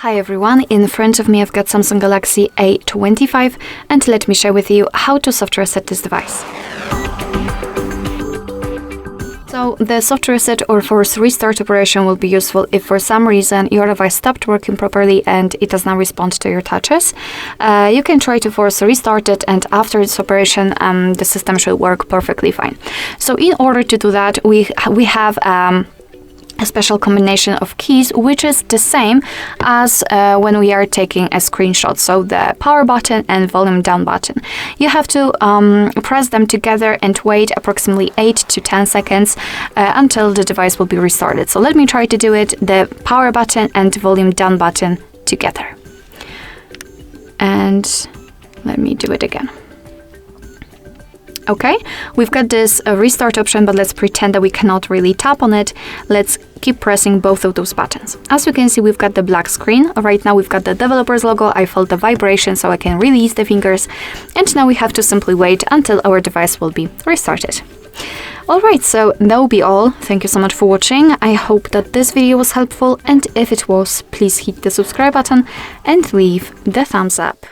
Hi everyone, in front of me I've got Samsung Galaxy A25 and let me share with you how to soft reset this device. So the soft reset or force restart operation will be useful if for some reason your device stopped working properly and it does not respond to your touches. You can try to force restart it, and after this operation the system should work perfectly fine. So in order to do that we have a special combination of keys, which is the same as when we are taking a screenshot. So the power button and volume down button. You have to press them together and wait approximately 8 to 10 seconds until the device will be restarted. So let me try to do it, the power button and volume down button together. And let me do it again. Okay, we've got this restart option, but let's pretend that we cannot really tap on it. Let's keep pressing both of those buttons. As you can see, we've got the black screen. Right now we've got the developer's logo. I felt the vibration, so I can release the fingers. And now we have to simply wait until our device will be restarted. Alright, so that will be all. Thank you so much for watching. I hope that this video was helpful, and if it was, please hit the subscribe button and leave the thumbs up.